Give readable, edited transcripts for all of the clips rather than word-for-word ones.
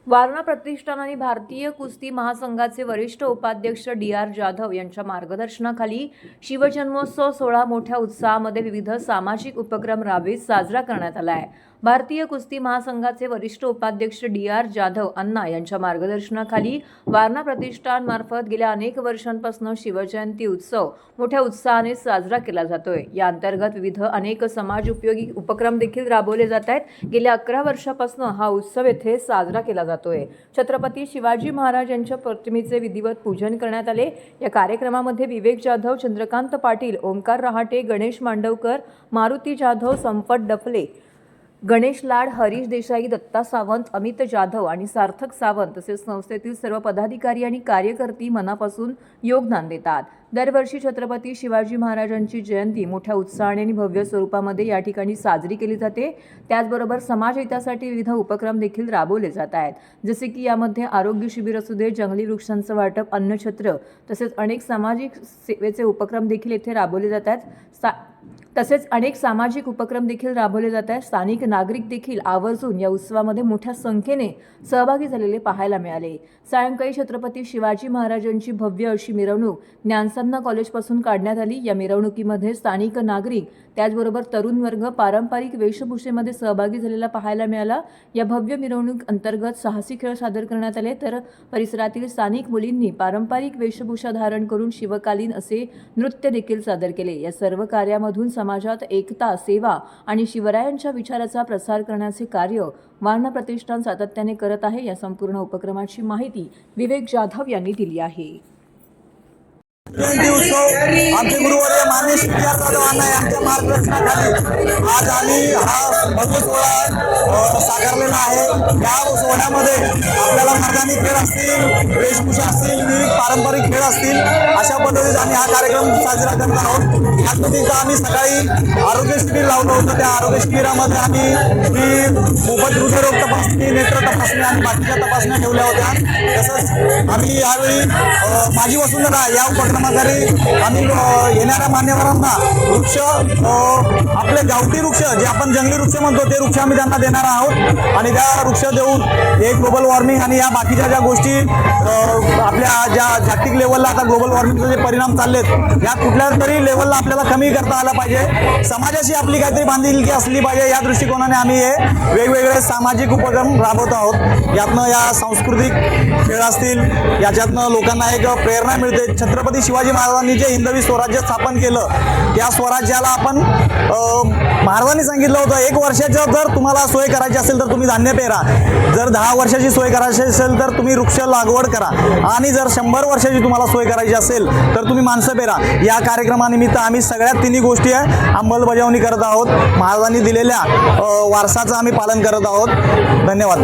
वारणा प्रतिष्ठान आणि भारतीय कुस्ती महासंघाचे वरिष्ठ उपाध्यक्ष डी.आर. जाधव यांच्या मार्गदर्शनाखाली शिवजन्मोत्सव सोहळा मोठ्या उत्साहामध्ये विविध सामाजिक उपक्रम राबवित साजरा करण्यात आला आहे। भारतीय कुस्ती महासंघाचे वरिष्ठ उपाध्यक्ष डी.आर. जाधव अण्णा यांच्या मार्गदर्शनाखाली वारणा प्रतिष्ठान मार्फत गेल्या अनेक वर्षांपासून शिवजयंती उत्सव मोठ्या उत्साहाने साजरा केला जातोय। या अंतर्गत विविध अनेक समाज उपयोगी उपक्रम देखील राबवले जात आहेत। गेल्या 11 वर्षांपासून हा उत्सव येथे साजरा केला जातोय। छत्रपती शिवाजी महाराज यांच्या प्रतिमेचे विधिवत पूजन करण्यात आले। या कार्यक्रमामध्ये विवेक जाधव, चंद्रकांत पाटील, ओमकार रहाटे, गणेश मांडवकर, मारुती जाधव, संपत डफले, गणेश लाड, हरीश देसाई, दत्ता सावंत, अमित जाधव आणि सार्थक सावंत तसेच संस्थेतील सर्व पदाधिकारी आणि कार्यकर्ते मनापासून योगदान देतात। दरवर्षी छत्रपती शिवाजी महाराजांची जयंती मोठ्या उत्साहाने आणि भव्य स्वरूपामध्ये या ठिकाणी साजरी केली जाते। त्याचबरोबर समाज हितासाठी विविध उपक्रम देखील राबवले जात आहेत, जसे की यामध्ये आरोग्य शिबिर असू दे, जंगली वृक्षांचं वाटप, अन्नछत्र तसेच अनेक सामाजिक सेवेचे उपक्रम देखील येथे राबवले जात आहेत। स्थानिक नागरिक देखील आवर्जून या उत्सवामध्ये मोठ्या संख्येने सहभागी झालेले पाहायला मिळाले। सायंकाळी छत्रपती शिवाजी महाराजांची भव्य अशी मिरवणूक ज्ञानसाधना कॉलेजपासून काढण्यात आली। या मिरवणुकीमध्ये स्थानिक नागरिक त्याचबरोबर तरुण वर्ग पारंपरिक वेशभूषेमध्ये सहभागी झालेला पाहायला मिळाला। या भव्य मिरवणूक अंतर्गत साहसी खेळ सादर करण्यात आले, तर परिसरातील स्थानिक मुलींनी पारंपरिक वेशभूषा धारण करून शिवकालीन असे नृत्य देखील सादर केले। या सर्व कार्यामधून समाजात एकता, सेवा आणि शिवरायांच्या विचाराचा प्रसार करण्याचे कार्य वारणा प्रतिष्ठान सातत्याने करत आहे। या संपूर्ण उपक्रमाची माहिती विवेक जाधव यांनी दिली आहे। जयंती उत्सव आमचे गुरुवर्य माननीय डी.आर. जाधव अण्णा यांच्या मार्गदर्शनाखाली आज आम्ही हा भव्य सोहळा साकारलेला आहे। या सोहळ्यामध्ये आपल्याला मैदानी खेळ असतील, वेशभूषा असतील, विविध पारंपरिक खेळ असतील, अशा पद्धतीने आम्ही हा कार्यक्रम साजरा करत आहोत। या पद्धतीचा आम्ही सकाळी आरोग्य शिबिर लावलं होतं। त्या आरोग्य शिबिरामध्ये आम्ही मोफत हृदयरोग तपासणी, नेत्र तपासणी आणि बाकीच्या तपासण्या ठेवल्या होत्या। तसंच आम्ही यावेळी माझी वसुंधरा या उपक्रमाद्वारे आम्ही येणाऱ्या मान्यवरांना वृक्ष, आपले गावठी वृक्ष जे आपण जंगली वृक्ष म्हणतो ते वृक्ष आम्ही त्यांना देणार आहोत आणि त्या वृक्ष देऊन हे ग्लोबल वॉर्मिंग आणि या बाकीच्या ज्या गोष्टी आपल्या ज्या जागतिक लेवलला आता ग्लोबल वॉर्मिंगचे जे परिणाम चाललेत, या कुठल्या तरी लेवलला आपल्याला कमी करता आलं पाहिजे। समाजाशी आपली काहीतरी बांधिलकी असली पाहिजे, या दृष्टिकोनाने आम्ही हे वेगवेगळे सामाजिक उपक्रम राबवत आहोत। यातनं या सांस्कृतिक खेळ असतील, याच्यातनं लोकांना एक प्रेरणा मिळते। छत्रपती शिवाजी महाराजांनी जे हिंदवी स्वराज्य स्थापन केलं, त्या स्वराज्याला आपण महाराजांनी सांगितलं होतं 1 वर्षाचं जर तुम्हाला सोय करायची असेल तर तुम्ही धान्य पेरा, जर 10 वर्षाची सोय करायची असेल तर तुम्ही वृक्ष लागवड करा आणि जर 100 वर्षाची तुम्हाला सोय करायची असेल तर तुम्ही माणसं पेरा। या कार्यक्रमानिमित्त आम्ही सगळ्यात तिन्ही गोष्टी अंमलबजावणी करत आहोत। महाराजांनी दिलेल्या वारसाचं आम्ही पालन करत आहोत। धन्यवाद।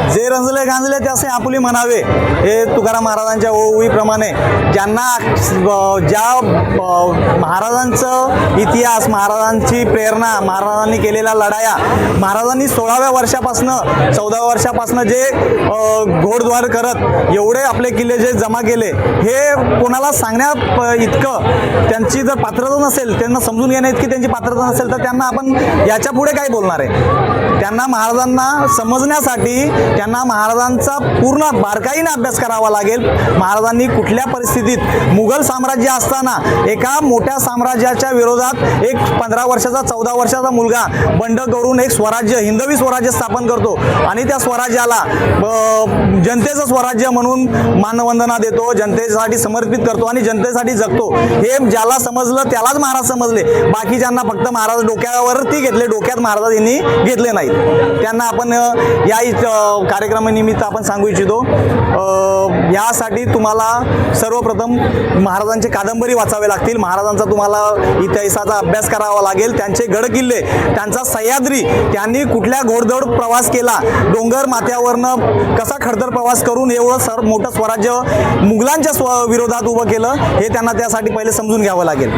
जे रंजले गांजले त्याचे आपुली म्हणावे, हे तुकाराम महाराजांच्या ओळीप्रमाणे ज्यांना ज्या महाराजांचं इतिहास, महाराजांची प्रेरणा, महाराजांनी केलेल्या लढाया, महाराजांनी 16व्या वर्षापासून 14व्या वर्षापासून जे घोडद्वार करत एवढे आपले किल्ले जे जमा केले, हे कोणाला सांगण्यात इतकं त्यांची जर पात्रता नसेल, त्यांना समजून घेण्या इतकी त्यांची पात्रता नसेल तर त्यांना आपण याच्या पुढे काय बोलणार आहे। त्यांना महाराजांना समजण्यासाठी त्यांना महाराजांचा पूर्ण बारकाईने अभ्यास करावा लागेल। महाराजांनी कुठल्या परिस्थितीत मुघल साम्राज्य असताना एका मोठ्या साम्राज्याच्या विरोधात एक 15 वर्षाचा 14 वर्षाचा मुलगा बंड करून एक स्वराज्य, हिंदवी स्वराज्य स्थापन करतो आणि त्या स्वराज्याला जनतेचं स्वराज्य म्हणून मानवंदना देतो, जनतेसाठी समर्पित करतो आणि जनतेसाठी जगतो। हे ज्याला समजलं त्यालाच महाराज समजले, बाकीच्यांना फक्त महाराज डोक्यावरती घेतले, डोक्यात महाराज यांनी घेतले नाहीत। त्यांना आपण या कार्यक्रमानिमित्त आपण सांगू इच्छितो, यासाठी तुम्हाला सर्वप्रथम महाराजांची कादंबरी वाचावे लागतील, महाराजांचा तुम्हाला इतिहासाचा अभ्यास करावा लागेल, त्यांचे गडकिल्ले, त्यांचा सह्याद्री, त्यांनी कुठल्या घोडदौड प्रवास केला, डोंगर माथ्यावरनं कसा खडतर प्रवास करून एवढं मोठं स्वराज्य मुघलांच्या विरोधात उभं केलं, हे त्यांना त्यासाठी पहिले समजून घ्यावं लागेल।